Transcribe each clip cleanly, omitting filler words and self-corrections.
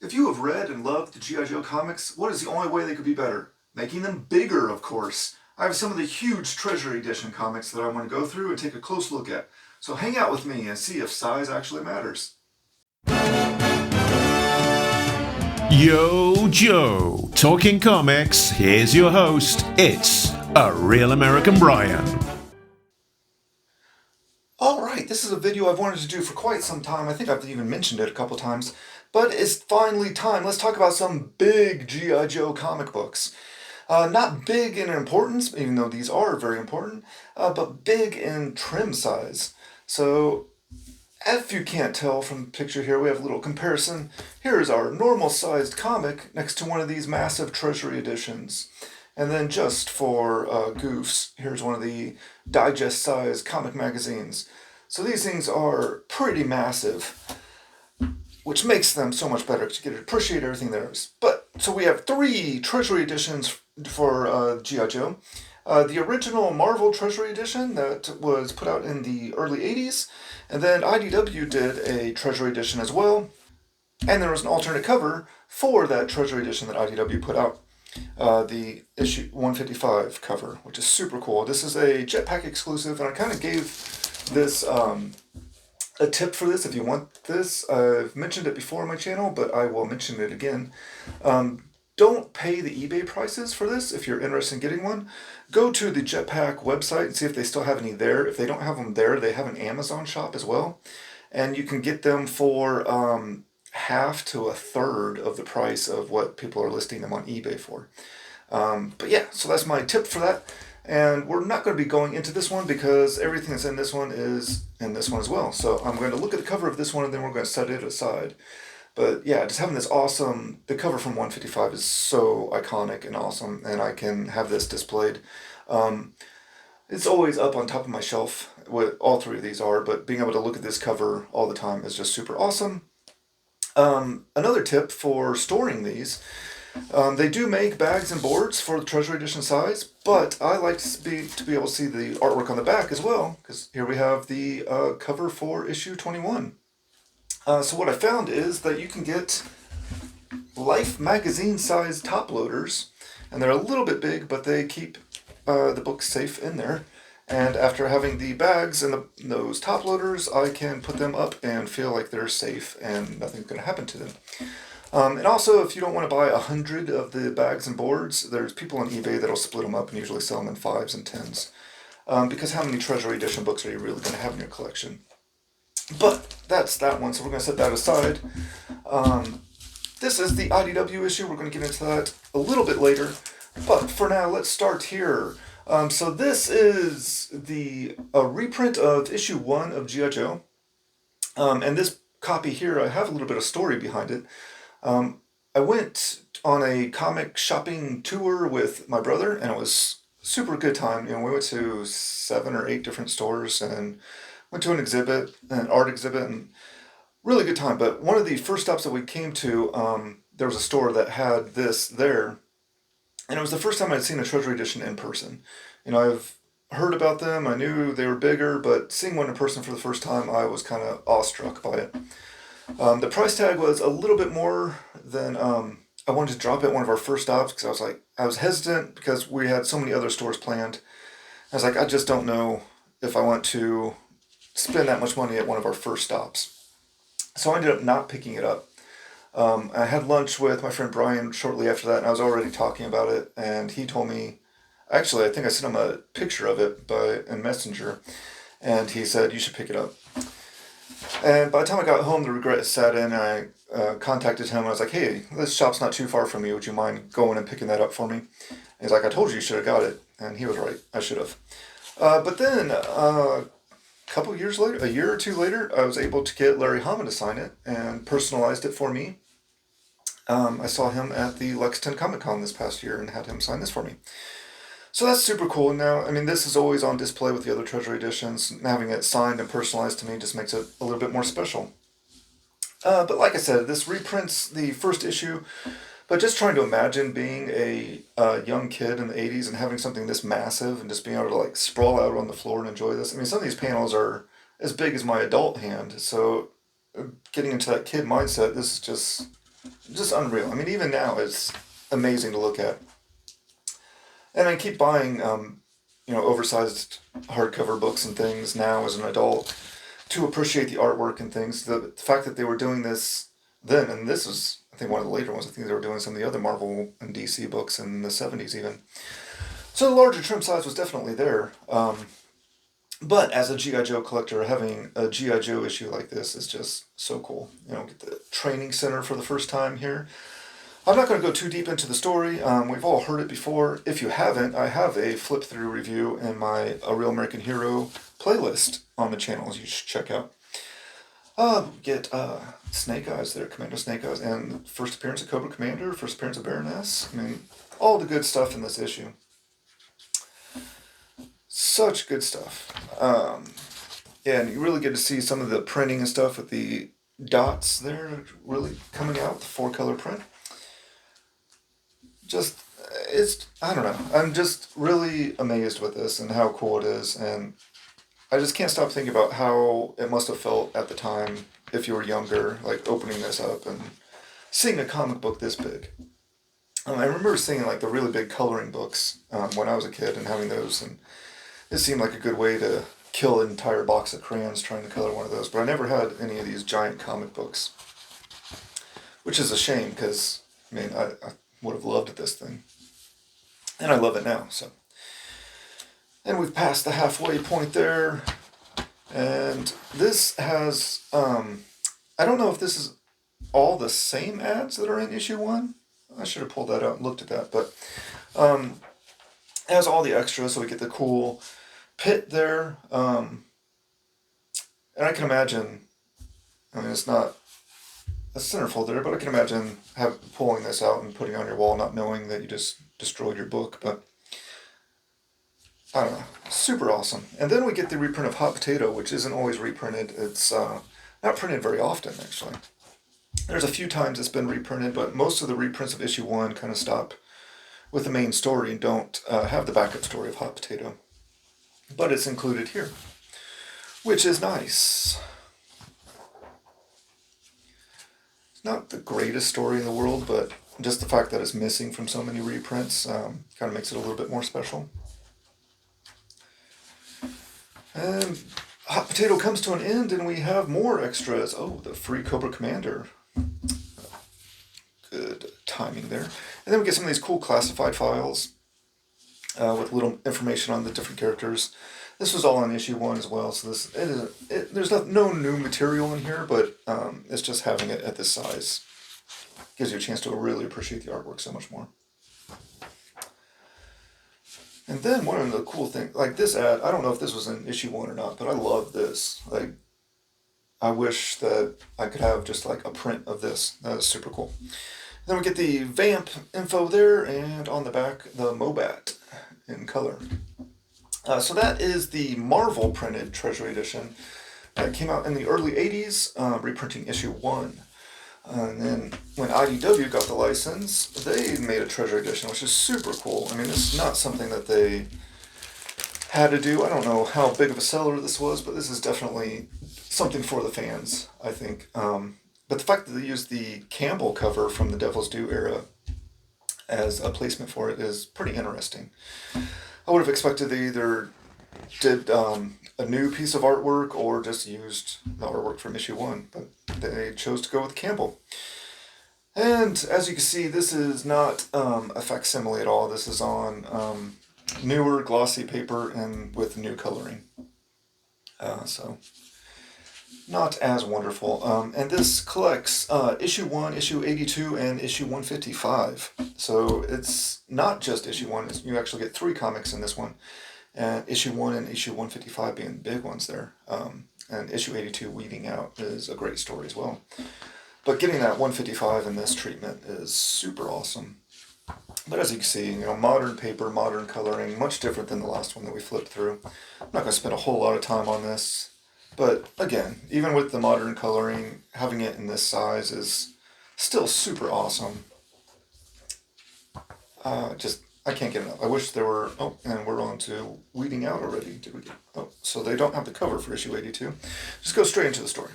If you have read and loved the G.I. Joe comics, what is the only way they could be better? Making them bigger, of course. I have some of the huge Treasury Edition comics that I want to go through and take a close look at. So hang out with me and see if size actually matters. Yo, Joe. Talking comics, here's your host. It's A Real American Brian. Alright, this is a video I've wanted to do for quite some time. I think I've even mentioned it a couple times. But it's finally time. Let's talk about some big G.I. Joe comic books. Not big in importance, even though these are very important, but big in trim size. So, if you can't tell from the picture here, we have a little comparison. Here's our normal sized comic next to one of these massive Treasury editions. And then just for goofs, here's one of the digest sized comic magazines. So these things are pretty massive, which makes them so much better because you get to appreciate everything there is. But, so we have 3 Treasury editions for G.I. Joe. The original Marvel Treasury Edition that was put out in the early 80s, and then IDW did a Treasury Edition as well, and there was an alternate cover for that Treasury Edition that IDW put out, the issue 155 cover, which is super cool. This is a Jetpack exclusive, and I kind of gave this a tip for this if you want this. I've mentioned it before on my channel, but I will mention it again. Don't pay the eBay prices for this if you're interested in getting one. Go to the Jetpack website and see if they still have any there. If they don't have them there, they have an Amazon shop as well. And you can get them for half to a third of the price of what people are listing them on eBay for. But yeah, so that's my tip for that. And we're not going to be going into this one because everything that's in this one is in this one as well. So I'm going to look at the cover of this one and then we're going to set it aside. But yeah, just having this awesome, the cover from 155 is so iconic and awesome, and I can have this displayed. It's always up on top of my shelf, what all 3 of these are, but being able to look at this cover all the time is just super awesome. Another tip for storing these, they do make bags and boards for the Treasury Edition size, but I like to be able to see the artwork on the back as well, because here we have the cover for issue 21. So what I found is that you can get Life magazine size top loaders, and they're a little bit big, but they keep the books safe in there. And after having the bags and those top loaders, I can put them up and feel like they're safe and nothing's going to happen to them. And also, if you don't want to buy 100 of the bags and boards, there's people on eBay that'll split them up and usually sell them in 5s and 10s. Because how many Treasury Edition books are you really going to have in your collection? But that's that one, so we're going to set that aside. This is the IDW issue. We're going to get into that a little bit later. But for now, let's start here. So this is a reprint of issue 1 of G.I. Joe. And this copy here, I have a little bit of story behind it. I went on a comic shopping tour with my brother, and it was super good time. You know, we went to 7 or 8 different stores and went to an exhibit, an art exhibit, and really good time. But one of the first stops that we came to, there was a store that had this there, and it was the first time I'd seen a Treasury Edition in person. You know, I've heard about them, I knew they were bigger, but seeing one in person for the first time, I was kind of awestruck by it. The price tag was a little bit more than I wanted to drop at one of our first stops, because I was hesitant because we had so many other stores planned. I was like, I just don't know if I want to spend that much money at one of our first stops. So I ended up not picking it up. I had lunch with my friend Brian shortly after that, and I was already talking about it, and he told me, actually, I think I sent him a picture of it in Messenger, and he said, you should pick it up. And by the time I got home, the regret set in, and I contacted him, and I was like, hey, this shop's not too far from you, would you mind going and picking that up for me? And he's like, I told you should have got it, and he was right, I should have. But then, couple years later, a year or 2 later, I was able to get Larry Hama to sign it and personalized it for me. I saw him at the Lexington Comic Con this past year and had him sign this for me. So that's super cool. Now, I mean, this is always on display with the other Treasury Editions. Having it signed and personalized to me just makes it a little bit more special. But like I said, this reprints the first issue. But just trying to imagine being a young kid in the 80s and having something this massive and just being able to like sprawl out on the floor and enjoy this. I mean, some of these panels are as big as my adult hand, so getting into that kid mindset, this is just just unreal. I mean, even now it's amazing to look at. And I keep buying, oversized hardcover books and things now as an adult to appreciate the artwork and things. The fact that they were doing this then, and this is, I think, one of the later ones. I think they were doing some of the other Marvel and DC books in the 70s even. So the larger trim size was definitely there. But as a G.I. Joe collector, having a G.I. Joe issue like this is just so cool. Get the training center for the first time here. I'm not going to go too deep into the story. We've all heard it before. If you haven't, I have a flip-through review in my A Real American Hero playlist on the channel you should check out. Get Snake Eyes there, Commander Snake Eyes, and first appearance of Cobra Commander, first appearance of Baroness. I mean, all the good stuff in this issue. Such good stuff. And you really get to see some of the printing and stuff with the dots there really coming out, the 4-color print. I don't know. I'm just really amazed with this and how cool it is. And I just can't stop thinking about how it must have felt at the time if you were younger, like opening this up and seeing a comic book this big. I remember seeing like the really big coloring books when I was a kid and having those, and it seemed like a good way to kill an entire box of crayons trying to color one of those. But I never had any of these giant comic books, which is a shame because, I would have loved this thing. And I love it now, so. And we've passed the halfway point there. And this has, I don't know if this is all the same ads that are in issue 1. I should have pulled that out and looked at that, but it has all the extras, so we get the cool pit there. And I can imagine, it's not a centerfold there, but I can imagine pulling this out and putting it on your wall, not knowing that you just destroyed your book, but I don't know, super awesome. And then we get the reprint of Hot Potato, which isn't always reprinted. It's not printed very often, actually. There's a few times it's been reprinted, but most of the reprints of issue 1 kind of stop with the main story and don't have the backup story of Hot Potato. But it's included here, which is nice. It's not the greatest story in the world, but just the fact that it's missing from so many reprints kind of makes it a little bit more special. And Hot Potato comes to an end, and we have more extras. Oh, the free Cobra Commander. Good timing there. And then we get some of these cool classified files with little information on the different characters. This was all in issue 1 as well, so there's no new material in here, but it's just having it at this size gives you a chance to really appreciate the artwork so much more. And then one of the cool things, like this ad, I don't know if this was in issue 1 or not, but I love this. Like, I wish that I could have just like a print of this. That is super cool. Then we get the Vamp info there, and on the back, the Mobat in color. So that is the Marvel printed Treasury Edition that came out in the early 80s, reprinting issue 1. And then when IDW got the license, they made a Treasury Edition, which is super cool. This is not something that they had to do. I don't know how big of a seller this was, but this is definitely something for the fans, I think. But the fact that they used the Campbell cover from the Devil's Due era as a placement for it is pretty interesting. I would have expected they either did a new piece of artwork or just used the artwork from issue 1, but they chose to go with Campbell. And as you can see, this is not a facsimile at all. This is on newer glossy paper and with new coloring. So not as wonderful. And this collects issue 1, issue 82, and issue 155. So it's not just issue 1. You actually get 3 comics in this one. And issue 1 and issue 155 being big ones there. And issue 82, Weeding Out, is a great story as well. But getting that 155 in this treatment is super awesome. But as you can see, modern paper, modern coloring, much different than the last one that we flipped through. I'm not going to spend a whole lot of time on this. But again, even with the modern coloring, having it in this size is still super awesome. I can't get enough. I wish there were, and we're on to Weeding Out already. So they don't have the cover for issue 82. Just go straight into the story.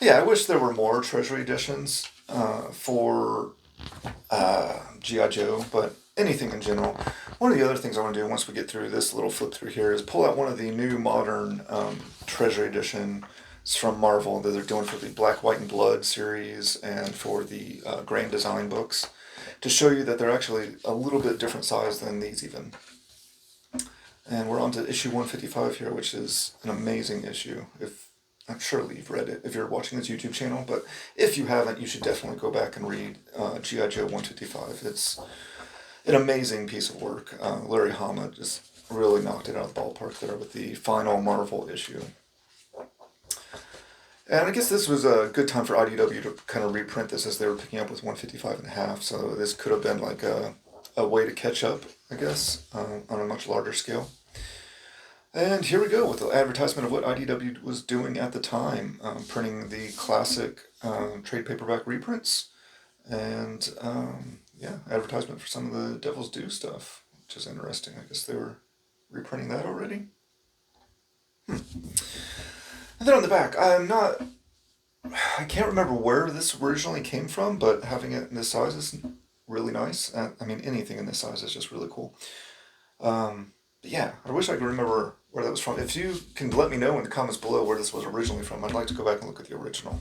Yeah, I wish there were more Treasury editions for G.I. Joe, but anything in general. One of the other things I want to do once we get through this little flip through here is pull out one of the new modern Treasury editions from Marvel that they're doing for the Black, White, and Blood series and for the Grand Design books to show you that they're actually a little bit different size than these even. And we're on to issue 155 here, which is an amazing issue. I'm sure you've read it if you're watching this YouTube channel, but if you haven't, you should definitely go back and read G.I. Joe 155. It's an amazing piece of work. Larry Hama just really knocked it out of the ballpark there with the final Marvel issue. And I guess this was a good time for IDW to kind of reprint this as they were picking up with 155 and a half, so this could have been like a way to catch up, I guess, on a much larger scale. And here we go with the advertisement of what IDW was doing at the time, printing the classic trade paperback reprints, and yeah, advertisement for some of the Devil's Due stuff, which is interesting. I guess they were reprinting that already. And then on the back, I can't remember where this originally came from, but having it in this size is really nice. I mean, anything in this size is just really cool. But yeah, I wish I could remember where that was from. If you can let me know in the comments below where this was originally from, I'd like to go back and look at the original.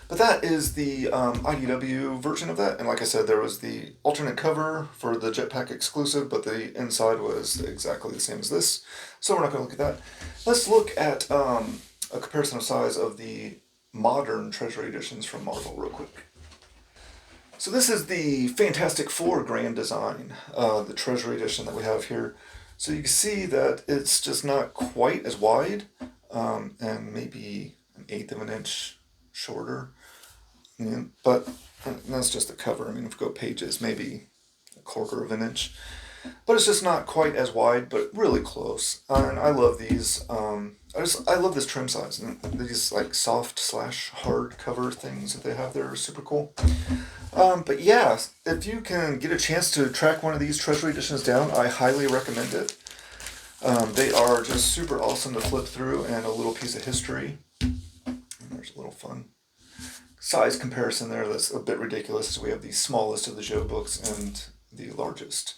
But that is the IDW version of that. And like I said, there was the alternate cover for the Jetpack exclusive, but the inside was exactly the same as this. So we're not going to look at that. Let's look at a comparison of size of the modern Treasury editions from Marvel real quick. So this is the Fantastic Four Grand Design, the Treasury edition that we have here. So you can see that it's just not quite as wide, and maybe 1/8 of an inch shorter. Yeah, but that's just the cover. I mean, if we go pages, maybe 1/4 of an inch. But it's just not quite as wide, but really close. And I love these. I love this trim size. And these like soft / hard cover things that they have there are super cool. But yeah, if you can get a chance to track one of these Treasury editions down, I highly recommend it. They are just super awesome to flip through, and a little piece of history. And there's a little fun size comparison there that's a bit ridiculous. So we have the smallest of the Joe books and the largest.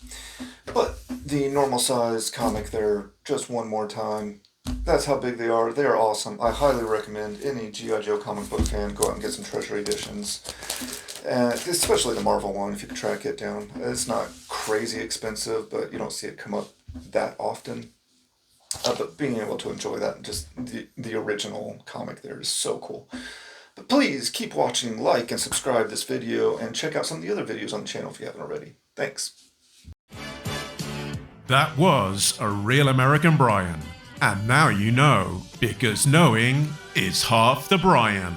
But the normal size comic there, just one more time. That's how big they are. They are awesome. I highly recommend any G.I. Joe comic book fan go out and get some Treasury editions. Especially the Marvel one, if you can track it down. It's not crazy expensive, but you don't see it come up that often. But being able to enjoy that, just the original comic there is so cool. But please keep watching, like, and subscribe this video, and check out some of the other videos on the channel if you haven't already. Thanks. That was a real American Brian. And now you know, because knowing is half the Brian.